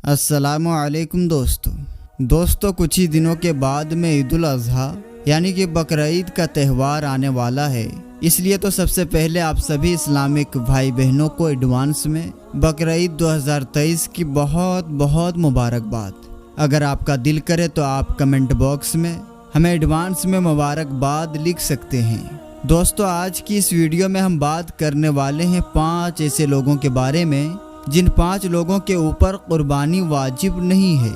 अस्सलामु अलैकुम दोस्तों कुछ ही दिनों के बाद में ईद उल अज़हा यानी कि बकरीद का त्यौहार आने वाला है। इसलिए तो सबसे पहले आप सभी इस्लामिक भाई बहनों को एडवांस में बकरीद 2023 की बहुत बहुत मुबारकबाद। अगर आपका दिल करे तो आप कमेंट बॉक्स में हमें एडवांस में मुबारकबाद लिख सकते हैं। दोस्तों आज की इस वीडियो में हम बात करने वाले हैं 5 ऐसे लोगों के बारे में जिन 5 लोगों के ऊपर कुर्बानी वाजिब नहीं है,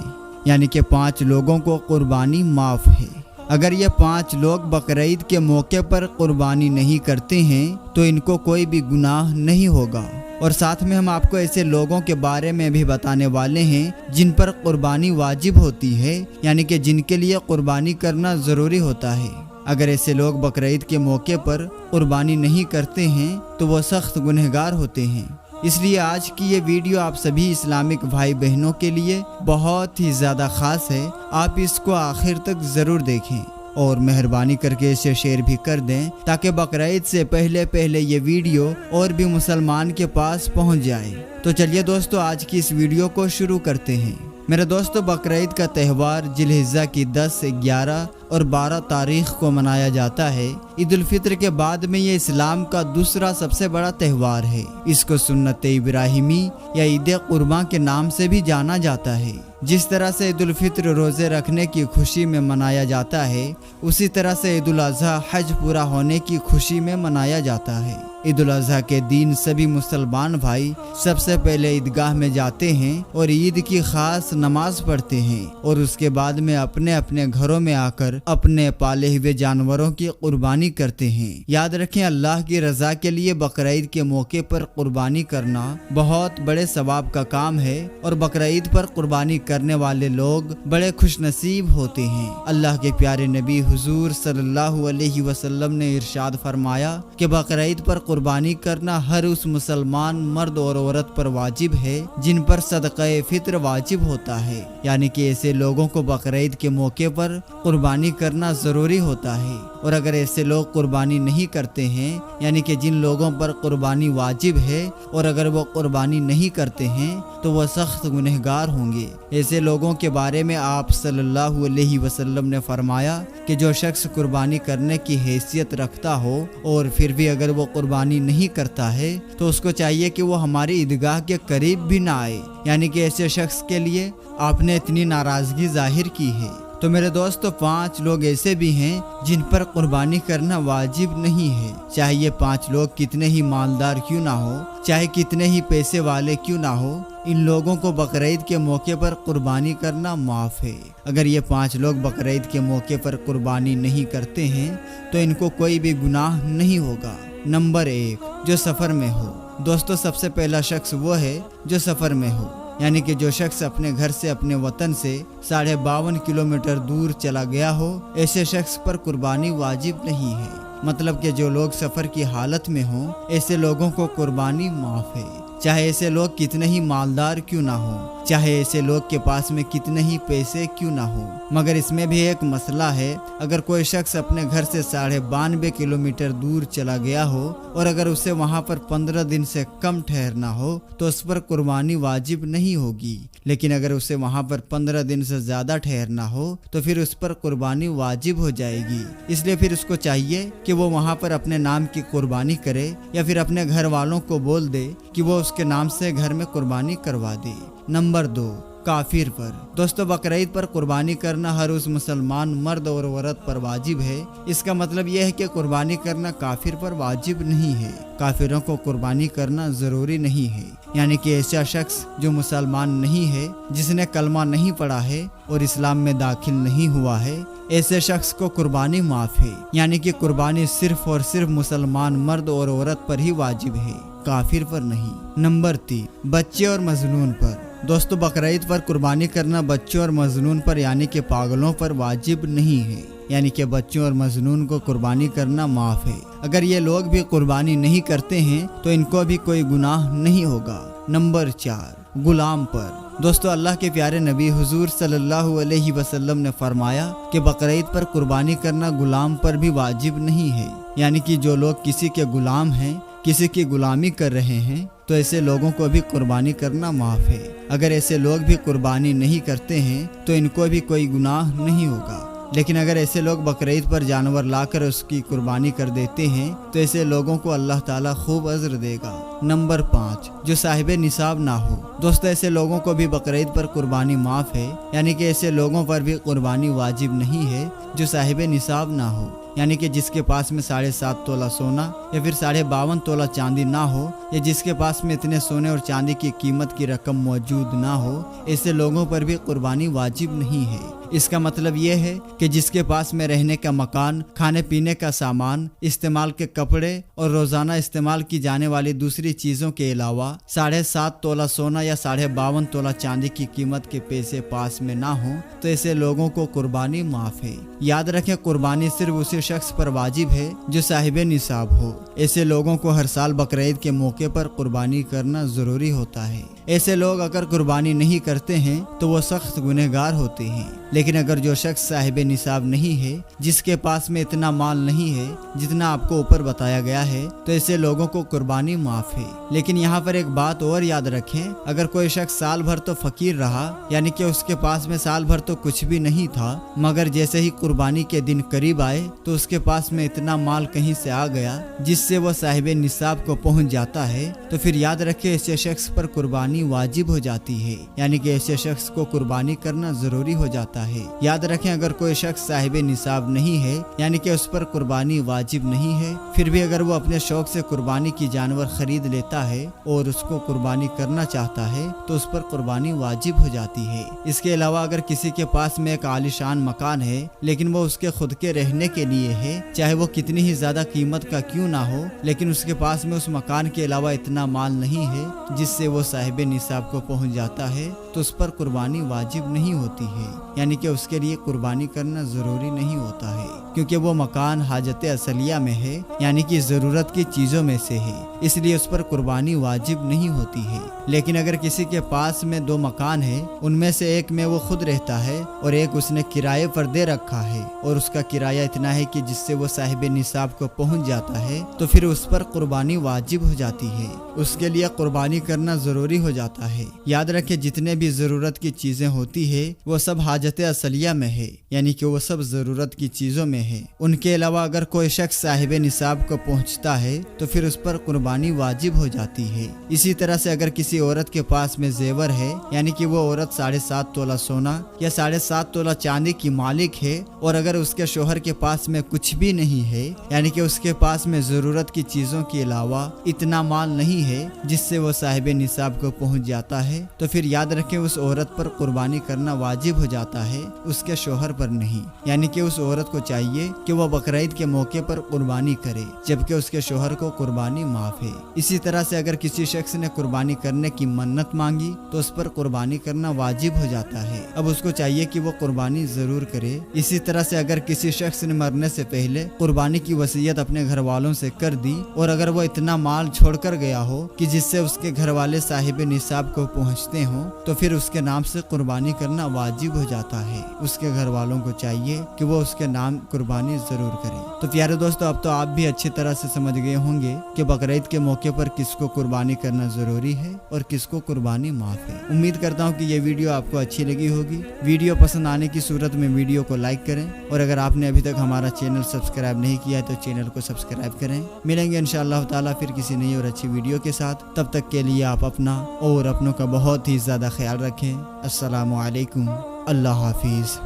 यानी कि 5 लोगों को कुर्बानी माफ़ है। अगर ये 5 लोग बकरीद के मौके पर कुर्बानी नहीं करते हैं तो इनको कोई भी गुनाह नहीं होगा। और साथ में हम आपको ऐसे लोगों के बारे में भी बताने वाले हैं जिन पर कुर्बानी वाजिब होती है, यानी कि जिनके लिए कुर्बानी करना ज़रूरी होता है। अगर ऐसे लोग बकरीद के मौके पर कुर्बानी नहीं करते हैं तो वो सख्त गुनहगार होते हैं। इसलिए आज की ये वीडियो आप सभी इस्लामिक भाई बहनों के लिए बहुत ही ज़्यादा ख़ास है। आप इसको आखिर तक ज़रूर देखें और मेहरबानी करके इसे शेयर भी कर दें ताकि बकरीद से पहले ये वीडियो और भी मुसलमान के पास पहुंच जाए। तो चलिए दोस्तों आज की इस वीडियो को शुरू करते हैं। मेरे दोस्तों बकरीद का त्यौहार जिलहिज्जा की 10, 11 और 12 तारीख को मनाया जाता है। ईद उल फित्र के बाद में ये इस्लाम का दूसरा सबसे बड़ा त्यौहार है। इसको सुन्नत इब्राहिमी या ईद कुर्बान के नाम से भी जाना जाता है। जिस तरह से ईद उल फित्र रोज़े रखने की खुशी में मनाया जाता है, उसी तरह से ईद उल अज़हा हज पूरा होने की खुशी में मनाया जाता है। ईद उल अज़हा के दिन सभी मुसलमान भाई सबसे पहले ईदगाह में जाते हैं और ईद की खास नमाज पढ़ते हैं और उसके बाद में अपने अपने घरों में आकर अपने पाले हुए जानवरों की कुर्बानी करते हैं। याद रखें अल्लाह की रज़ा के लिए बकरीद के मौके पर कुर्बानी करना बहुत बड़े सवाब का काम है और बकरीद पर कुर्बानी करने वाले लोग बड़े खुशनसीब होते हैं। अल्लाह के प्यारे नबी हुजूर सल्लल्लाहु अलैहि वसल्लम ने इरशाद फरमाया कि बकरीद पर कुर्बानी करना हर उस मुसलमान मर्द और औरत पर वाजिब है जिन पर सदक़े फित्र वाजिब होता है, यानी कि ऐसे लोगों को बकरीद के मौके पर कुर्बानी करना ज़रूरी होता है। और अगर ऐसे लोग कुर्बानी नहीं करते हैं, यानी कि जिन लोगों पर कुर्बानी वाजिब है और अगर वो कुर्बानी नहीं करते हैं तो वह सख्त गुनहगार होंगे। ऐसे लोगों के बारे में आप सल्लल्लाहु अलैहि वसल्लम ने फरमाया कि जो शख्स कुर्बानी करने की हैसियत रखता हो और फिर भी अगर वो कुर्बानी नहीं करता है तो उसको चाहिए कि वो हमारी ईदगाह के करीब भी ना आए, यानी कि ऐसे शख्स के लिए आपने इतनी नाराज़गी जाहिर की है। तो मेरे दोस्तों 5 लोग ऐसे भी हैं जिन पर कुर्बानी करना वाजिब नहीं है। चाहे ये 5 लोग कितने ही मालदार क्यों ना हो, चाहे कितने ही पैसे वाले क्यों ना हो, इन लोगों को बकरीद के मौके पर कुर्बानी करना माफ़ है। अगर ये 5 लोग बकरीद के मौके पर कुर्बानी नहीं करते हैं तो इनको कोई भी गुनाह नहीं होगा। नंबर 1, जो सफ़र में हो। दोस्तों सबसे पहला शख्स वो है जो सफ़र में हो, यानी कि जो शख्स अपने घर से अपने वतन से 52.5 किलोमीटर दूर चला गया हो, ऐसे शख्स पर कुर्बानी वाजिब नहीं है। मतलब कि जो लोग सफ़र की हालत में हों ऐसे लोगों को कुर्बानी माफ़ है, चाहे ऐसे लोग कितने ही मालदार क्यों ना हो, चाहे ऐसे लोग के पास में कितने ही पैसे क्यों ना हो। मगर इसमें भी एक मसला है, अगर कोई शख्स अपने घर से 92.5 किलोमीटर दूर चला गया हो और अगर उसे वहां पर 15 दिन से कम ठहरना हो तो उस पर कुर्बानी वाजिब नहीं होगी। लेकिन अगर उसे वहां पर 15 दिन से ज़्यादा ठहरना हो तो फिर उस पर कुर्बानी वाजिब हो जाएगी। इसलिए फिर उसको चाहिए कि वो वहां पर अपने नाम की कुर्बानी करे या फिर अपने घर वालों को बोल दे कि वो उसके नाम से घर में कुर्बानी करवा दे। नंबर 2, काफिर पर। दोस्तों बकरीद पर कुर्बानी करना हर उस मुसलमान मर्द और औरत पर वाजिब है। इसका मतलब यह है कि कुर्बानी करना काफिर पर वाजिब नहीं है। काफिरों को कुर्बानी करना ज़रूरी नहीं है, यानी कि ऐसा शख्स जो मुसलमान नहीं है, जिसने कलमा नहीं पढ़ा है और इस्लाम में दाखिल नहीं हुआ है, ऐसे शख्स को कुर्बानी माफ़ है, यानी कि कुर्बानी सिर्फ और सिर्फ मुसलमान मर्द और औरत पर ही वाजिब है, काफिर पर नहीं। नंबर 3, बच्चे और मजनून पर। दोस्तों बकरीद पर कुर्बानी करना बच्चों और मजनून पर यानी कि पागलों पर वाजिब नहीं है, यानी कि बच्चों और मजनून को कुर्बानी करना माफ़ है। अगर ये लोग भी कुर्बानी नहीं करते हैं तो इनको भी कोई गुनाह नहीं होगा। नंबर 4, गुलाम पर। दोस्तों अल्लाह के प्यारे नबी हुजूर सल्लल्लाहु अलैहि वसल्लम ने फरमाया कि बकरीद पर कुर्बानी करना गुलाम पर भी वाजिब नहीं है, यानी कि जो लोग किसी के गुलाम हैं, किसी की गुलामी कर रहे हैं, تو ایسے لوگوں کو بھی قربانی کرنا معاف ہے۔ اگر ایسے لوگ بھی قربانی نہیں کرتے ہیں تو ان کو بھی کوئی گناہ نہیں ہوگا، لیکن اگر ایسے لوگ بقرعید پر جانور لا کر اس کی قربانی کر دیتے ہیں تو ایسے لوگوں کو اللہ تعالیٰ خوب اجر دے گا۔ نمبر 5، جو صاحب نصاب نہ ہو۔ دوستو، ایسے لوگوں کو بھی بقرعید پر قربانی معاف ہے، یعنی کہ ایسے لوگوں پر بھی قربانی واجب نہیں ہے جو صاحب نصاب نہ ہو، یعنی کہ جس کے پاس میں 7.5 تولہ سونا یا پھر 52.5 تولہ چاندی نہ ہو، یا جس کے پاس میں اتنے سونے اور چاندی کی قیمت کی رقم موجود نہ ہو، ایسے لوگوں پر بھی قربانی واجب نہیں ہے۔ اس کا مطلب یہ ہے کہ جس کے پاس میں رہنے کا مکان، کھانے پینے کا سامان، استعمال کے کپڑے اور روزانہ استعمال کی جانے والی دوسری چیزوں کے علاوہ 7.5 تولہ سونا یا 52.5 تولہ چاندی کی قیمت کے پیسے پاس میں نہ ہوں تو ایسے لوگوں کو قربانی معاف ہے۔ یاد رکھیں، قربانی صرف اسی شخص پر واجب ہے جو صاحب نصاب ہو۔ ایسے لوگوں کو ہر سال بقرعید کے موقع پر قربانی کرنا ضروری ہوتا ہے۔ ایسے لوگ اگر قربانی نہیں کرتے ہیں تو وہ سخت گنہگار ہوتے ہیں، لیکن اگر جو شخص صاحب نصاب نہیں ہے، جس کے پاس میں اتنا مال نہیں ہے جتنا آپ کو اوپر بتایا گیا ہے، تو ایسے لوگوں کو قربانی معاف ہے۔ لیکن یہاں پر ایک بات اور یاد رکھیں، اگر کوئی شخص سال بھر تو فقیر رہا، یعنی کہ اس کے پاس میں سال بھر تو کچھ بھی نہیں تھا، مگر جیسے ہی قربانی کے دن قریب آئے تو اس کے پاس میں اتنا مال کہیں سے آ گیا جس سے وہ صاحب نصاب کو پہنچ جاتا ہے، تو پھر یاد رکھیں ایسے شخص پر قربانی واجب ہو جاتی ہے، یعنی کہ ایسے شخص کو قربانی کرنا ضروری ہو جاتا ہے۔ یاد رکھیں، اگر کوئی شخص صاحب نصاب نہیں ہے، یعنی کہ اس پر قربانی واجب نہیں ہے، پھر بھی اگر وہ اپنے شوق سے قربانی کی جانور خرید لیتا ہے اور اس کو قربانی کرنا چاہتا ہے تو اس پر قربانی واجب ہو جاتی ہے۔ اس کے علاوہ اگر کسی کے پاس میں ایک عالیشان مکان ہے لیکن وہ اس کے خود کے رہنے کے لیے ہے، چاہے وہ کتنی ہی زیادہ قیمت کا کیوں نہ ہو، لیکن اس کے پاس میں اس مکان کے علاوہ اتنا مال نہیں ہے جس سے وہ صاحب نصاب کو پہنچ جاتا ہے، تو اس پر قربانی واجب نہیں ہوتی ہے، یعنی کہ اس کے لیے قربانی کرنا ضروری نہیں ہوتا ہے، کیونکہ وہ مکان حاجت اصلیہ میں ہے، یعنی کہ ضرورت کی چیزوں میں سے ہے، اس لیے اس پر قربانی واجب نہیں ہوتی ہے۔ لیکن اگر کسی کے پاس میں 2 مکان ہے، ان میں سے ایک میں وہ خود رہتا ہے اور ایک اس نے کرائے پر دے رکھا ہے اور اس کا کرایہ اتنا ہے کہ جس سے وہ صاحب نصاب کو پہنچ جاتا ہے، تو پھر اس پر قربانی واجب ہو جاتی ہے، اس کے لیے قربانی کرنا ضروری ہو جاتا ہے۔ یاد رکھیں، جتنے بھی ضرورت کی چیزیں ہوتی ہے وہ سب حاجت اصلیہ میں ہے، یعنی کہ وہ سب ضرورت کی چیزوں میں ہے۔ ان کے علاوہ اگر کوئی شخص صاحب نصاب کو پہنچتا ہے تو پھر اس پر قربانی واجب ہو جاتی ہے۔ اسی طرح سے اگر کسی عورت کے پاس میں زیور ہے، یعنی کہ وہ عورت 7.5 تولہ سونا یا 7.5 تولہ چاندی کی مالک ہے، اور اگر اس کے شوہر کے پاس میں کچھ بھی نہیں ہے، یعنی کہ اس کے پاس میں ضرورت کی چیزوں کے علاوہ اتنا مال نہیں ہے جس سے وہ صاحب نصاب کو پہنچ جاتا ہے، تو پھر یاد رکھیں اس عورت پر قربانی کرنا واجب ہو جاتا ہے، اس کے شوہر پر نہیں۔ یعنی کہ اس عورت کو چاہیے کہ وہ بقرعید کے موقع پر قربانی کرے، جبکہ اس کے شوہر کو قربانی معاف ہے۔ اسی طرح سے اگر کسی شخص نے قربانی کرنے کی منت مانگی تو اس پر قربانی کرنا واجب ہو جاتا ہے، اب اس کو چاہیے کہ وہ قربانی ضرور کرے۔ اسی طرح سے اگر کسی شخص نے مرنے سے پہلے قربانی کی وصیت اپنے گھر والوں سے کر دی اور اگر وہ اتنا مال چھوڑ کر گیا ہو کہ جس سے اس کے گھر والے صاحب نصاب کو پہنچتے ہوں، تو پھر اس کے نام سے قربانی کرنا واجب ہو جاتا ہے۔ اس کے گھر والوں کو چاہیے کہ وہ اس کے نام قربانی ضرور کریں۔ تو پیارے دوستو، اب تو آپ بھی اچھی طرح سے سمجھ گئے ہوں گے کہ بقرعید کے موقع پر کس کو قربانی کرنا ضروری ہے اور کس کو قربانی معاف ہے۔ امید کرتا ہوں کہ یہ ویڈیو آپ کو اچھی لگی ہوگی۔ ویڈیو پسند آنے کی صورت میں ویڈیو کو لائک کریں، اور اگر آپ نے ابھی تک ہمارا چینل سبسکرائب نہیں کیا ہے تو چینل کو سبسکرائب کریں۔ ملیں گے انشاءاللہ تعالیٰ پھر کسی نئی اور اچھی ویڈیو کے ساتھ، تب تک کے لیے آپ اپنا اور اپنوں کا بہت ہی زیادہ خیال رکھیں۔ السلام علیکم، اللہ حافظ۔